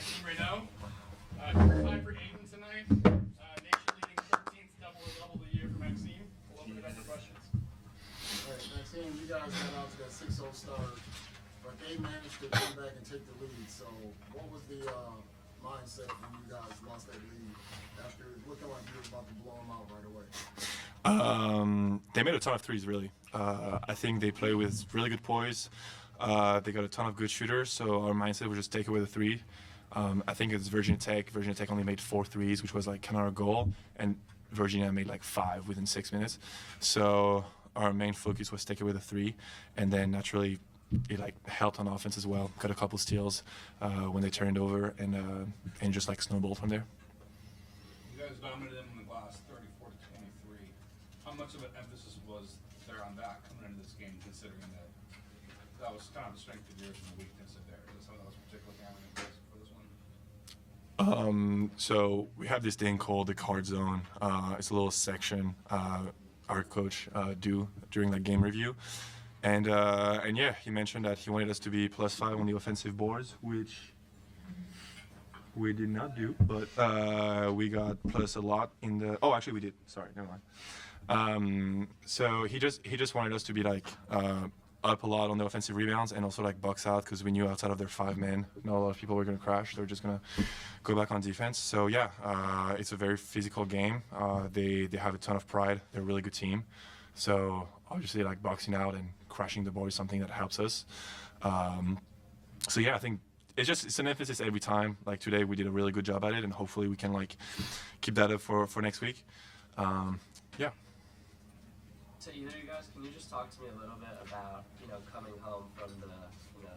Maxime Raynaud. Time for Aidan tonight. Nation-leading 13th double-double of the year for Maxime. We'll open it up for questions. All right, Maxime, you guys got out to that 6-0 start, but they managed to come back and take the lead. So what was the mindset when you guys lost that lead after looking like you were about to blow them out right away? They made a ton of threes, really. I think they play with really good poise. They got a ton of good shooters, so our mindset was just take away the three. I think it's Virginia Tech. Virginia Tech only made 4 threes, which was like kind of our goal, and Virginia made like 5 within 6 minutes. So our main focus was take away the 3, and then naturally it like helped on offense as well. Got a couple steals when they turned over, and just like snowballed from there. You guys dominated them in the glass, 34-23. How much of an emphasis was there on that coming into this game, considering that was kind of the strength of yours and the weakness of theirs? Is something that was particularly hammering for this one? So we have this thing called the card zone. It's a little section our coach do during like game review, and yeah, he mentioned that he wanted us to be +5 on the offensive boards, which we did not do, but we got plus a lot in the. Oh, actually, we did. Sorry, never mind. So he just wanted us to be like up a lot on the offensive rebounds and also like box out, because we knew outside of their 5 men, not a lot of people were going to crash. They were just going to go back on defense. So yeah, it's a very physical game. They have a ton of pride. They're a really good team. So obviously like boxing out and crashing the board is something that helps us. So yeah, I think it's an emphasis every time. Like today we did a really good job at it, and hopefully we can like keep that up for next week. Yeah. To either of you guys, can you just talk to me a little bit about, coming home from the,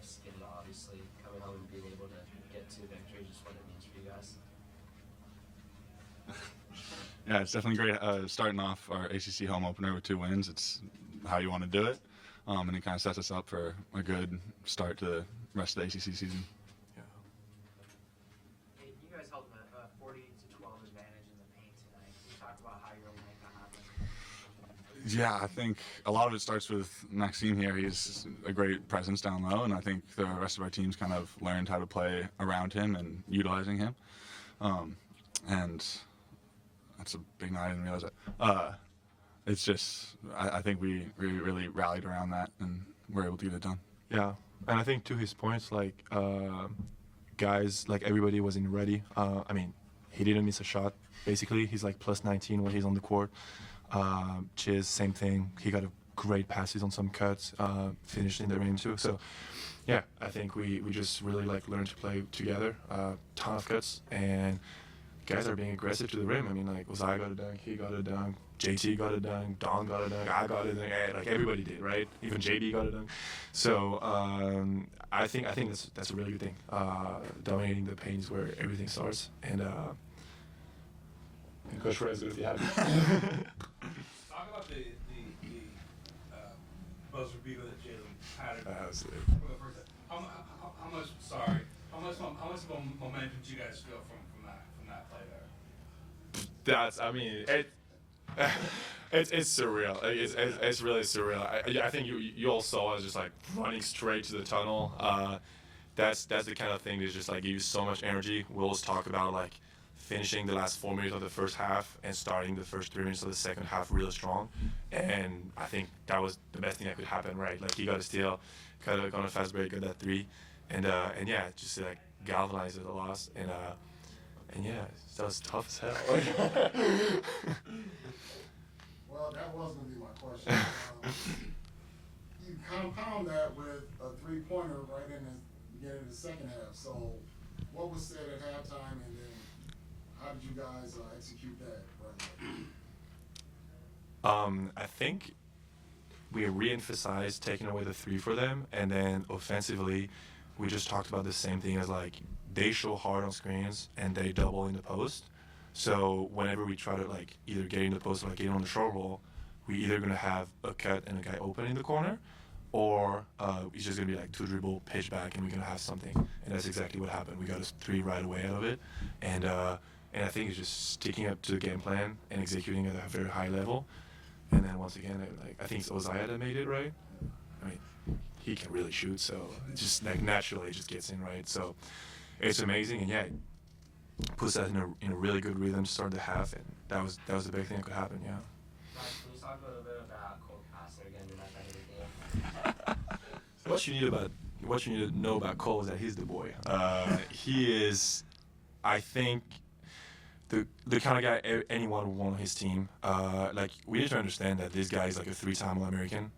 skid, obviously, coming home and being able to get 2 victories, just what it means for you guys? Yeah, it's definitely great starting off our ACC home opener with 2 wins. It's how you want to do it, and it kind of sets us up for a good start to the rest of the ACC season. Yeah. Hey, you guys held a 40-12 advantage in the paint tonight. Can you talk about how you're able to make that happen? Yeah, I think a lot of it starts with Maxime here. He's a great presence down low, and I think the rest of our teams kind of learned how to play around him and utilizing him. And that's a big night, I didn't realize that. It's just, I think we really rallied around that, and were able to get it done. Yeah, and I think to his points, like guys, like everybody was in ready. I mean, he didn't miss a shot. Basically, he's like +19 when he's on the court. Chiz, same thing. He got a great passes on some cuts, finished in the rim too. So, yeah, I think we just really like learned to play together. Ton of cuts, and guys are being aggressive to the rim. I mean, like Ozai got a dunk, he got a dunk, JT got a dunk, Don got a dunk, I got a dunk. Like everybody did, right? Even JB got a dunk. So I think that's a really good thing. Dominating the paint is where everything starts, and Coach Ray is going to be happy. Talk about the buzzer beater that Jalen had for the first time. How much momentum did you guys feel from that play there? It's surreal. It's really surreal. I think you all saw us just like running straight to the tunnel. That's the kind of thing that just like gives you so much energy. We'll always talk about like finishing the last 4 minutes of the first half and starting the first 3 minutes of the second half really strong. And I think that was the best thing that could happen, right? Like he got a steal, kind of on a fast break, got that 3, and yeah, just like galvanized the loss, and yeah, that was tough as hell. Well, that was going to be my question. You compound that with a 3-pointer right in the beginning of the second half. So what was said at halftime, and then how did you guys execute that right? I think we re-emphasized taking away the 3 for them, and then offensively, we just talked about the same thing as like they show hard on screens and they double in the post. So whenever we try to like either get in the post or like get on the short roll, we either gonna have a cut and a guy open in the corner, or it's just gonna be like 2 dribble, pitch back, and we're gonna have something. And that's exactly what happened. We got a 3 right away out of it, and I think it's just sticking up to the game plan and executing at a very high level. And then once again, I think it's Ozai that made it, right? I mean, he can really shoot, so it just like naturally it just gets in, right? So it's amazing, and yeah, it puts that in a really good rhythm to start the half, and that was the big thing that could happen. Yeah. Guys, can you talk a little bit about Cole Kastner again? You're not that in the game. What you need to know about Cole is that he's the boy. He is, I think, the kind of guy anyone would want on his team. Like, we need to understand that this guy is like a 3-time All-American,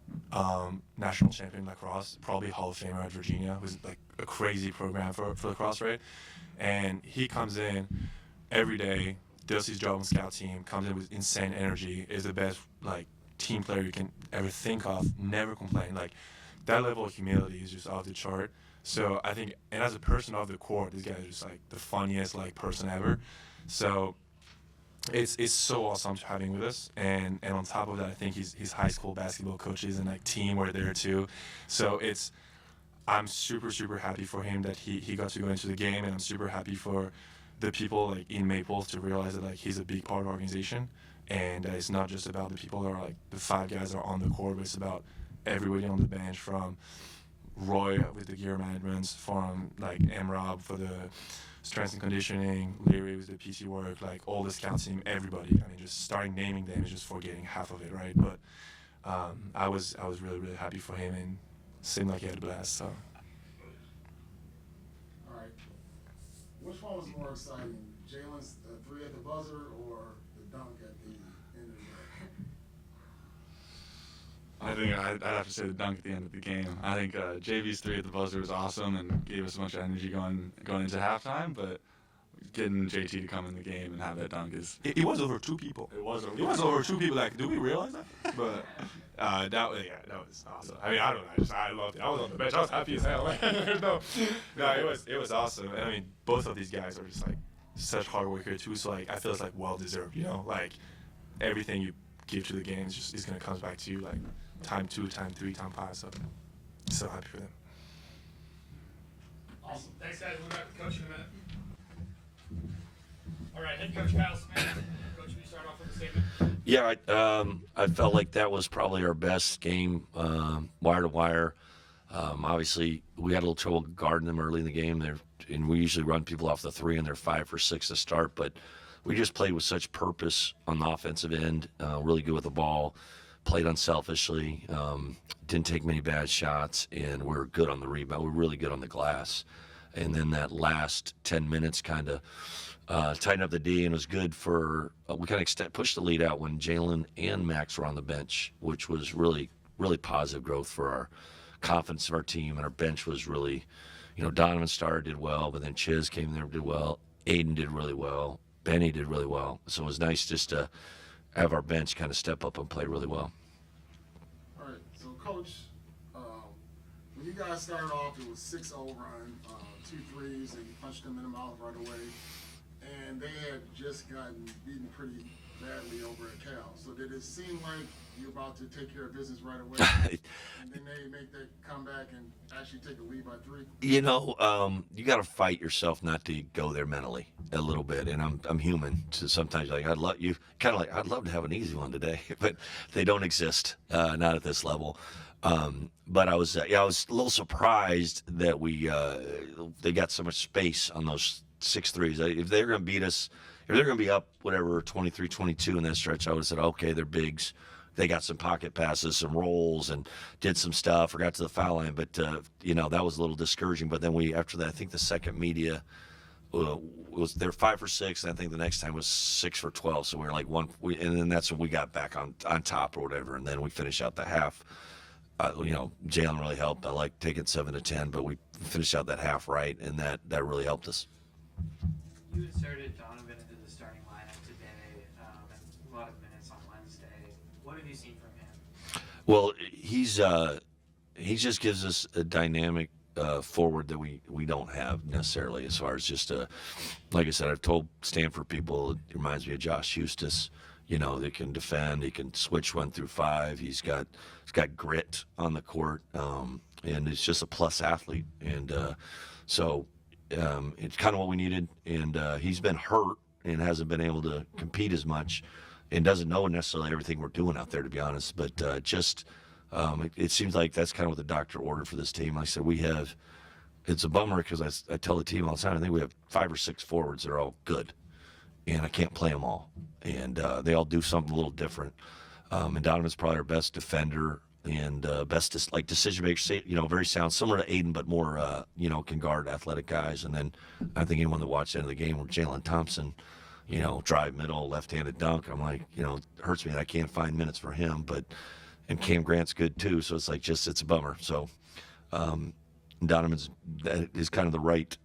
national champion lacrosse, probably Hall of Famer at Virginia, who's like a crazy program for lacrosse, right? And he comes in every day, does his job on scout team, comes in with insane energy, is the best like team player you can ever think of, never complain. Like, that level of humility is just off the chart. So I think, and as a person off the court, this guy is just like the funniest like person ever. So it's so awesome having with us, and on top of that, I think his high school basketball coaches and like team were there too. So I'm super happy for him that he got to go into the game, and I'm super happy for the people like in Maples to realize that like he's a big part of the organization, and that it's not just about the people that are like the 5 guys that are on the court, but it's about everybody on the bench, from Roy with the gear management, from like M-Rob for the strength and conditioning, Leary with the PC work, like all the scout team, everybody. I mean, just starting naming them is just forgetting half of it, right? But I was really happy for him, and seemed like he had a blast. So. All right. Which one was more exciting, Jalen's 3 at the buzzer or the dunk at the end of the game? I think I'd have to say the dunk at the end of the game. I think JV's 3 at the buzzer was awesome and gave us a bunch of energy going into halftime, but getting JT to come in the game and have that dunk is... It was over 2 people. It was over 2 people. Like, do we realize that? But that was awesome. I mean, I don't know. I loved it. I was on the bench. I was happy as hell. no, it was awesome. And I mean, both of these guys are just like such hard workers too. So like, I feel it's like well deserved. You know, like everything you give to the game is gonna come back to you like time 2, time 3, time 5. So happy for them. Awesome. Thanks, guys. We'll be back to coach in a minute. All right, head coach Kyle Smyth. Coach, will you start off with a statement? Yeah, I felt like that was probably our best game, wire to wire. Obviously, we had a little trouble guarding them early in the game. And we usually run people off the 3, and they're 5 for 6 to start. But we just played with such purpose on the offensive end, really good with the ball, played unselfishly, didn't take many bad shots, and we were good on the rebound. We were really good on the glass. And then that last 10 minutes kind of tightened up the D, and was good for we kind of pushed the lead out when Jalen and Max were on the bench, which was really positive growth for our confidence of our team. And our bench was really, Donovan Starr did well, but then Chiz came there and did well. Aidan did really well. Benny did really well. So it was nice just to have our bench kind of step up and play really well. All right, so Coach, when you guys started off, it was 6-0 run, 2 threes, and you punched them in the mouth right away. And they had just gotten beaten pretty badly over at Cal. So did it seem like you're about to take care of business right away? And then they make that comeback and actually take a lead by 3? You got to fight yourself not to go there mentally a little bit. And I'm human, so sometimes I'd love to have an easy one today, but they don't exist, not at this level. But I was a little surprised that they got so much space on those 6 threes. If they're going to beat us, if they're going to be up, 23-22 in that stretch, I would have said, okay, they're bigs. They got some pocket passes, some rolls, and did some stuff, or got to the foul line. But, that was a little discouraging. But then after that, I think the second media they're 5 for 6, and I think the next time was 6 for 12. So we were like and then that's when we got back on top or whatever. And then we finished out the half. Jalen really helped. I like taking 7 to 10, but we finished out that half right, and that really helped us. You inserted Donovan into the starting lineup today, and a lot of minutes on Wednesday. What have you seen from him? Well, he just gives us a dynamic forward that we don't have necessarily, as far as just like I said, I've told Stanford people, it reminds me of Josh Eustace. They can defend, he can switch 1 through 5. He's got grit on the court, and it's just a plus athlete. And so it's kind of what we needed. And he's been hurt and hasn't been able to compete as much, and doesn't know necessarily everything we're doing out there, to be honest. But it seems like that's kind of what the doctor ordered for this team. Like I said, we have it's a bummer because I tell the team all the time, I think we have 5 or 6 forwards that are all good, and I can't play them all. And they all do something a little different. And Donovan's probably our best defender and best decision maker, very sound, similar to Aidan, but more, can guard athletic guys. And then I think anyone that watched the end of the game where Jalen Thompson, drive middle, left-handed dunk, I'm like, it hurts me that I can't find minutes for him. And Cam Grant's good too, so it's like it's a bummer. So Donovan's that is kind of the right,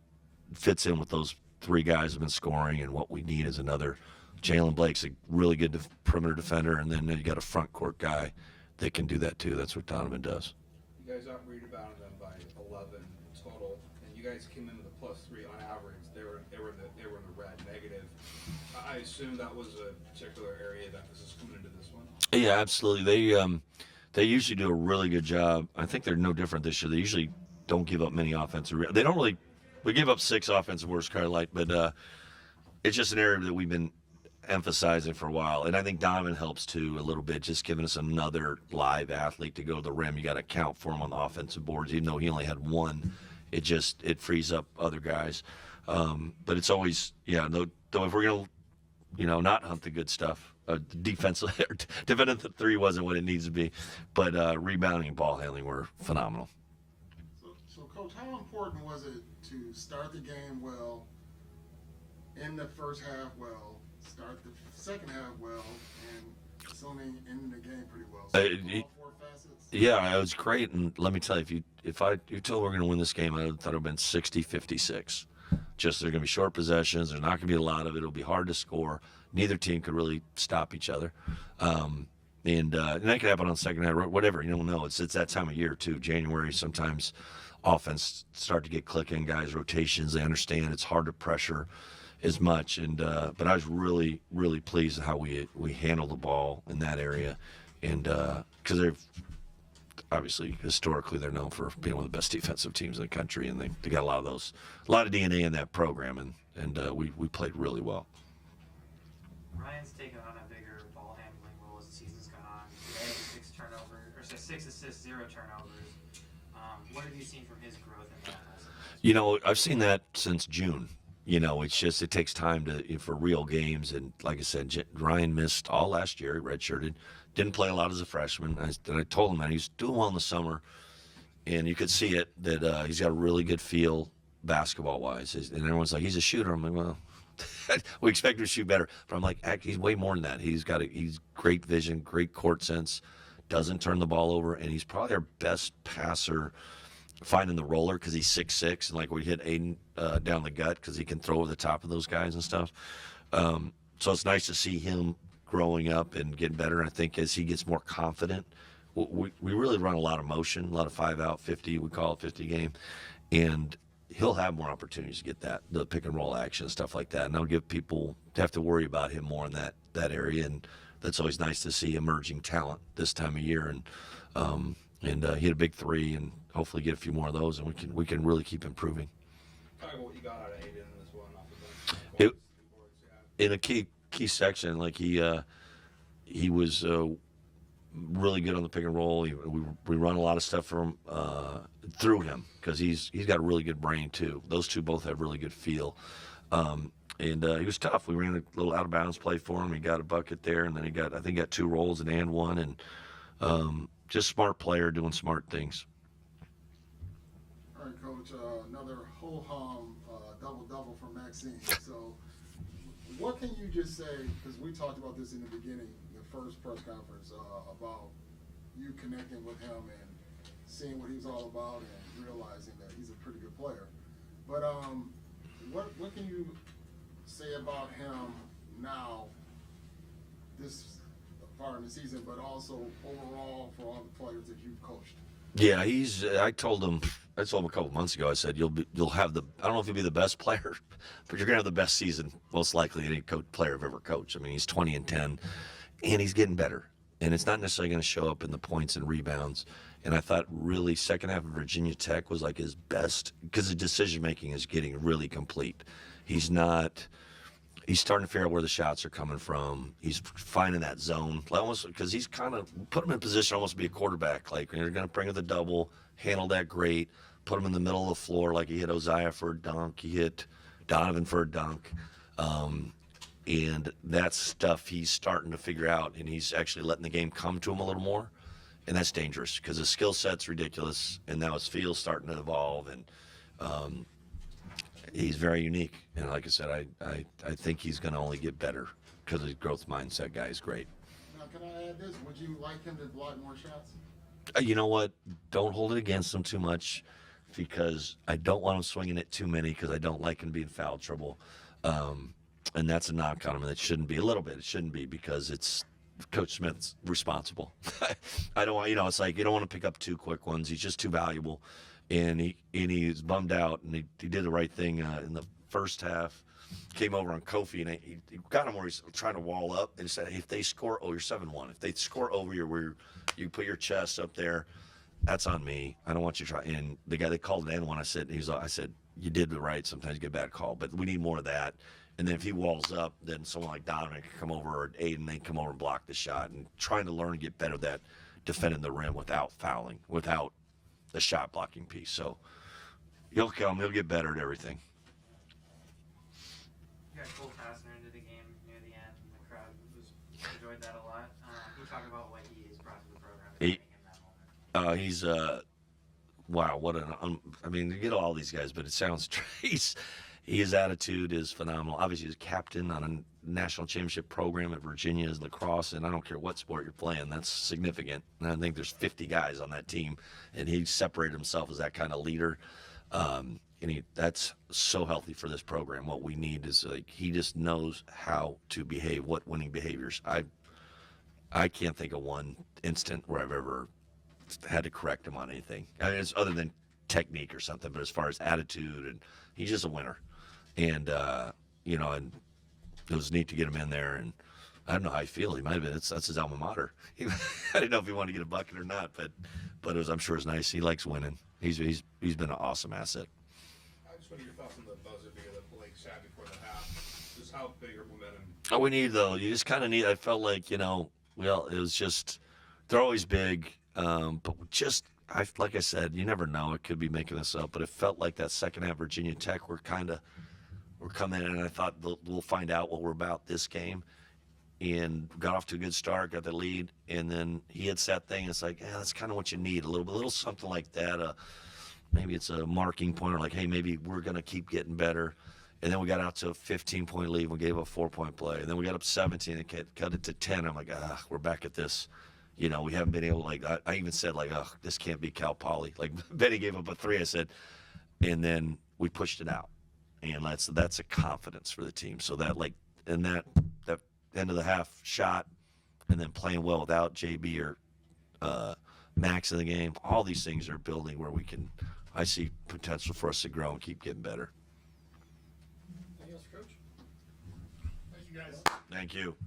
fits in with those 3 guys who've been scoring, and what we need is another. Jalen Blake's a really good perimeter defender, and then you got a front court guy that can do that too. That's what Donovan does. You guys out-rebounded them by 11 total, and you guys came in with a +3 on average. They were in the red, negative. I assume that was a particular area of emphasis coming into this one. Yeah, absolutely. They usually do a really good job. I think they're no different this year. They usually don't give up many offensive. They don't really. We give up 6 offensive worst card light, but it's just an area that we've been emphasizing for a while, and I think Donovan helps too a little bit, just giving us another live athlete to go to the rim. You got to count for him on the offensive boards, even though he only had 1. It frees up other guys. But it's always though if we're gonna not hunt the good stuff, defensive defending the 3 wasn't what it needs to be, but rebounding and ball handling were phenomenal. So Coach, how important was it to start the game well, in the first half well, start the second half well, and assuming ending the game pretty well? So all 4 facets? Yeah, it was great, and let me tell you, if you told we're going to win this game, I thought it would have been 60-56. Just there's going to be short possessions. There's not going to be a lot of it. It'll be hard to score. Neither team could really stop each other. And that could happen on second half, whatever. You don't know. It's that time of year, too. January, sometimes offense start to get clicking, guys, rotations. They understand it's hard to pressure as much. And but I was really, really pleased with how we handled the ball in that area. And because they're obviously, historically, they're known for being one of the best defensive teams in the country, and they got a lot of DNA in that program, and we played really well. Ryan's taken on a bigger ball handling role as the season's gone on. Today, 6 assists, 0 turnovers. What have you seen from his growth in that? I've seen that since June. It's just it takes time for real games, and like I said, Ryan missed all last year. He redshirted, didn't play a lot as a freshman. I told him that he's doing well in the summer, and you could see it that he's got a really good feel basketball-wise. And everyone's like, he's a shooter. I'm like, well, we expect him to shoot better, but I'm like, he's way more than that. He's great vision, great court sense, doesn't turn the ball over, and he's probably our best passer. Finding the roller because he's 6'6", and like we hit Aidan down the gut because he can throw over the top of those guys and stuff. So it's nice to see him growing up and getting better. And I think as he gets more confident, we really run a lot of motion, a lot of 5-out 50. We call it 50 game, and he'll have more opportunities to get the pick and roll action and stuff like that. And that'll give people have to worry about him more in that area. And that's always nice to see emerging talent this time of year. And he had a big 3, and hopefully get a few more of those, and we can really keep improving. Talk about what you got out of Aidan in this one off the bench. In a key section, like he was really good on the pick and roll. We run a lot of stuff from through him because he's got a really good brain too. Those two both have really good feel. And he was tough. We ran a little out of bounds play for him. He got a bucket there, and then he got 2 rolls and one, and just smart player doing smart things. All right, Coach, another ho-hum double-double from Maxime. So what can you just say, because we talked about this in the beginning, the first press conference, about you connecting with him and seeing what he's all about and realizing that he's a pretty good player. But what can you say about him now, this part of the season, but also overall for all the players that you've coached? Yeah, I told him a couple months ago. I said you'll have I don't know if you'll be the best player, but you're gonna have the best season most likely any player I've ever coached. I mean, he's 20-10, and he's getting better. And it's not necessarily going to show up in the points and rebounds. And I thought really second half of Virginia Tech was like his best because the decision making is getting really complete. He's starting to figure out where the shots are coming from. He's finding that zone, almost because he's kind of put him in position almost to be a quarterback. Like you're going to bring up the double, handle that great, put him in the middle of the floor, like he hit Oziah for a dunk, he hit Donovan for a dunk. And that stuff he's starting to figure out, and he's actually letting the game come to him a little more. And that's dangerous because his skill set's ridiculous, and now his field's starting to evolve, and he's very unique. And like I said, I think he's going to only get better because his growth mindset guy is great. Now, can I add this? Would you like him to block more shots? You know what? Don't hold it against him too much because I don't want him swinging it too many because I don't like him being foul trouble. And that's a knock on him, and it shouldn't be. A little bit, it shouldn't be because it's Coach Smith's responsible. I don't want, it's like you don't want to pick up too quick ones. He's just too valuable, and he's bummed out, and he did the right thing in the first half. Came over on Kofi, and he got him where he's trying to wall up, and he said, hey, if they score, you're 7-1. If they score over you put your chest up there, that's on me. I don't want you to try. And the guy that called it in when I said, you did the right. Sometimes you get a bad call, but we need more of that. And then if he walls up, then someone like Donovan can come over, or Aidan, they can come over and block the shot. And trying to learn and get better at that defending the rim without fouling, without the shot blocking piece. So he'll get better at everything. You got Cole Kastner into the game near the end, and the crowd enjoyed that a lot. Can you talk about what he has brought to the program in that moment? He's wow, what you get all these guys, but it sounds his attitude is phenomenal. Obviously, he's captain on a national championship program at Virginia as lacrosse, and I don't care what sport you're playing, that's significant. And I think there's 50 guys on that team, and he separated himself as that kind of leader. And that's so healthy for this program. What we need is he just knows how to behave, what winning behaviors. I can't think of one instant where I've ever had to correct him on anything. It's other than technique or something, but as far as attitude, and he's just a winner. And and it was neat to get him in there. And I don't know how I feel. He might have been. That's his alma mater. I didn't know if he wanted to get a bucket or not, but I'm sure it's nice. He likes winning. He's been an awesome asset. I just want to get your thoughts on the buzzer beater that Blake shot before the half. Just how big or momentum. Oh, we need though. You just kind of need. I felt like it was just they're always big, but like I said, you never know. It could be making this up, but it felt like that second half Virginia Tech we're coming in, and I thought we'll find out what we're about this game, and got off to a good start, got the lead, and then he hits that thing. It's like, that's kind of what you need, a little something like that. Maybe it's a marking point, or like, hey, maybe we're gonna keep getting better. And then we got out to a 15-point lead. We gave a 4-point play, and then we got up 17 and cut it to 10. I'm like, we're back at this. We haven't been able to, I even said, this can't be Cal Poly. Like, Benny gave up a 3, I said, and then we pushed it out. And that's a confidence for the team. So that, that end of the half shot, and then playing well without JB or Max in the game, all these things are building where I see potential for us to grow and keep getting better. Anything else, Coach? Thank you, guys. Thank you.